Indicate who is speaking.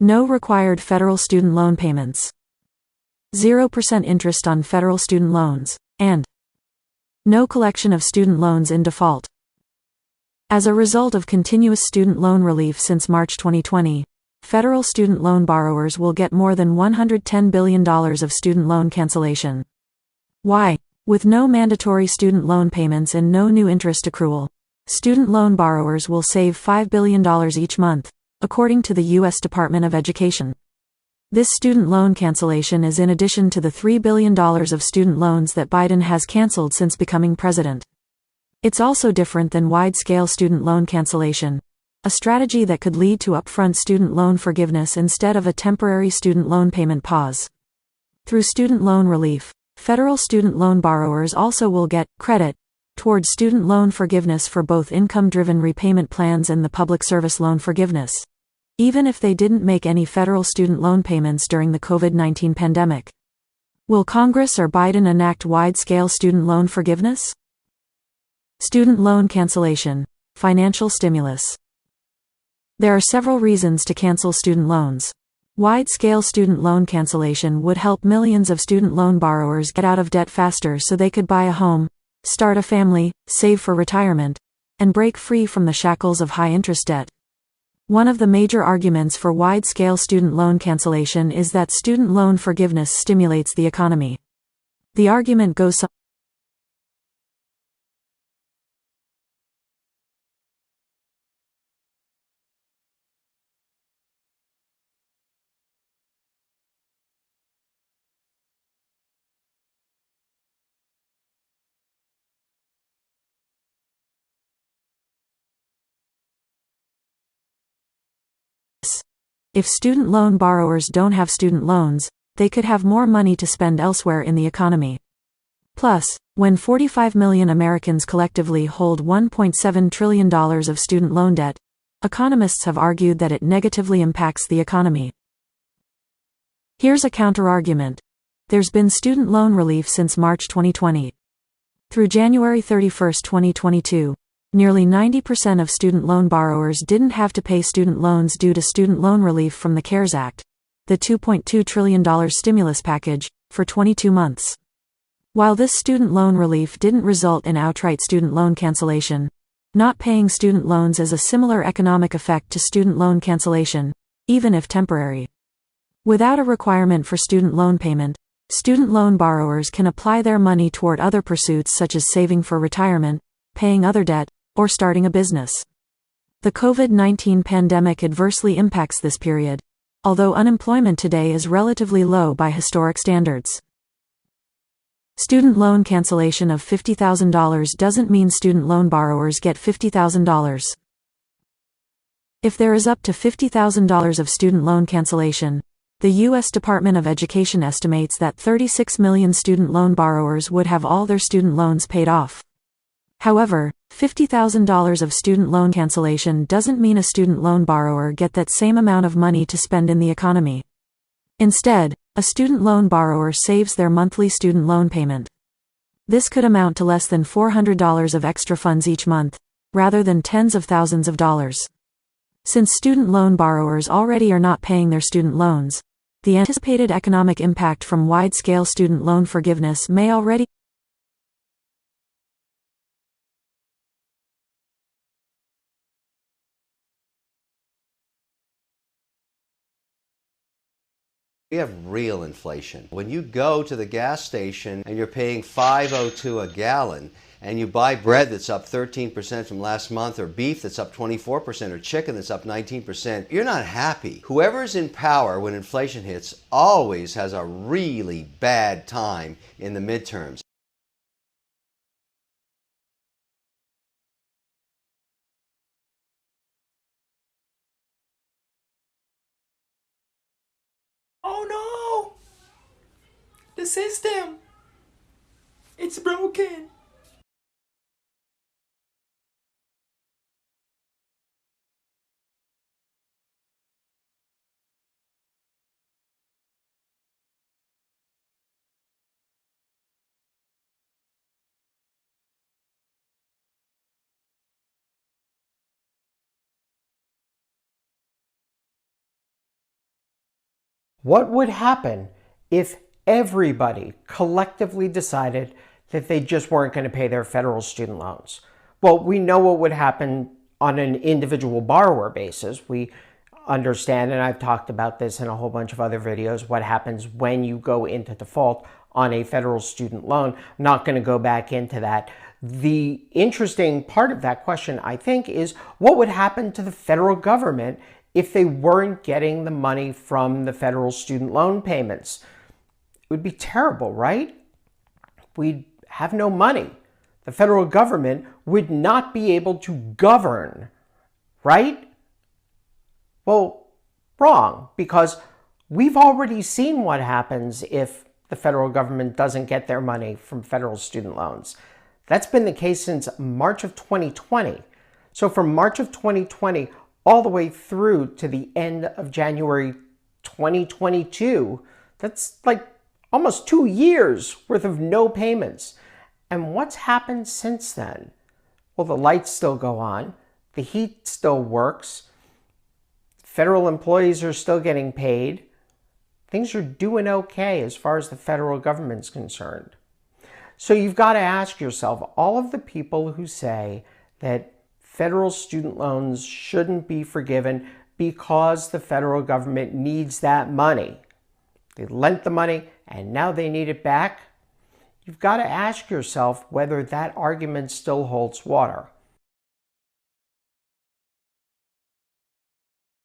Speaker 1: No required federal student loan payments. 0% interest on federal student loans, and no collection of student loans in default. As a result of continuous student loan relief since March 2020, federal student loan borrowers will get more than $110 billion of student loan cancellation. Why? With no mandatory student loan payments and no new interest accrual, student loan borrowers will save $5 billion each month, according to the U.S. Department of Education. This student loan cancellation is in addition to the $3 billion of student loans that Biden has canceled since becoming president. It's also different than wide-scale student loan cancellation, a strategy that could lead to upfront student loan forgiveness instead of a temporary student loan payment pause. Through student loan relief, federal student loan borrowers also will get credit towards student loan forgiveness for both income-driven repayment plans and the public service loan forgiveness, even if they didn't make any federal student loan payments during the COVID-19 pandemic. Will Congress or Biden enact wide-scale student loan forgiveness? Student loan cancellation, financial stimulus. There are several reasons to cancel student loans. Wide-scale student loan cancellation would help millions of student loan borrowers get out of debt faster so they could buy a home, start a family, save for retirement, and break free from the shackles of high-interest debt. One of the major arguments for wide-scale student loan cancellation is that student loan forgiveness stimulates the economy. The argument goes if student loan borrowers don't have student loans, they could have more money to spend elsewhere in the economy. Plus, when 45 million Americans collectively hold $1.7 trillion of student loan debt, economists have argued that it negatively impacts the economy. Here's a counterargument. There's been student loan relief since March 2020. Through January 31, 2022, nearly 90% of student loan borrowers didn't have to pay student loans due to student loan relief from the CARES Act, the $2.2 trillion stimulus package, for 22 months. While this student loan relief didn't result in outright student loan cancellation, not paying student loans has a similar economic effect to student loan cancellation, even if temporary. Without a requirement for student loan payment, student loan borrowers can apply their money toward other pursuits such as saving for retirement, paying other debt, or starting a business. The COVID-19 pandemic adversely impacts this period, although unemployment today is relatively low by historic standards. Student loan cancellation of $50,000 doesn't mean student loan borrowers get $50,000. If there is up to $50,000 of student loan cancellation, the U.S. Department of Education estimates that 36 million student loan borrowers would have all their student loans paid off. However, $50,000 of student loan cancellation doesn't mean a student loan borrower get that same amount of money to spend in the economy. Instead, a student loan borrower saves their monthly student loan payment. This could amount to less than $400 of extra funds each month, rather than tens of thousands of dollars. Since student loan borrowers already are not paying their student loans, the anticipated economic impact from wide-scale student loan forgiveness may already
Speaker 2: We have real inflation. When you go to the gas station and you're paying $5.02 a gallon, and you buy bread that's up 13% from last month, or beef that's up 24%, or chicken that's up 19%, you're not happy. Whoever's in power when inflation hits always has a really bad time in the midterms.
Speaker 3: Oh no! The system! It's broken!
Speaker 4: What would happen if everybody collectively decided that they just weren't going to pay their federal student loans? Well, we know what would happen on an individual borrower basis. We understand, and I've talked about this in a whole bunch of other videos, what happens when you go into default on a federal student loan. I'm not going to go back into that. The interesting part of that question, I think, is what would happen to the federal government if they weren't getting the money from the federal student loan payments? It would be terrible, right? We'd have no money. The federal government would not be able to govern, right? Well, wrong, because we've already seen what happens if the federal government doesn't get their money from federal student loans. That's been the case since March of 2020. So from March of 2020 all the way through to the end of January 2022, that's like almost 2 years worth of no payments. And what's happened since then? Well, the lights still go on, the heat still works, federal employees are still getting paid. Things are doing okay as far as the federal government's concerned. So you've got to ask yourself, all of the people who say that federal student loans shouldn't be forgiven because the federal government needs that money. They lent the money and now they need it back. You've got to ask yourself whether that argument still holds water.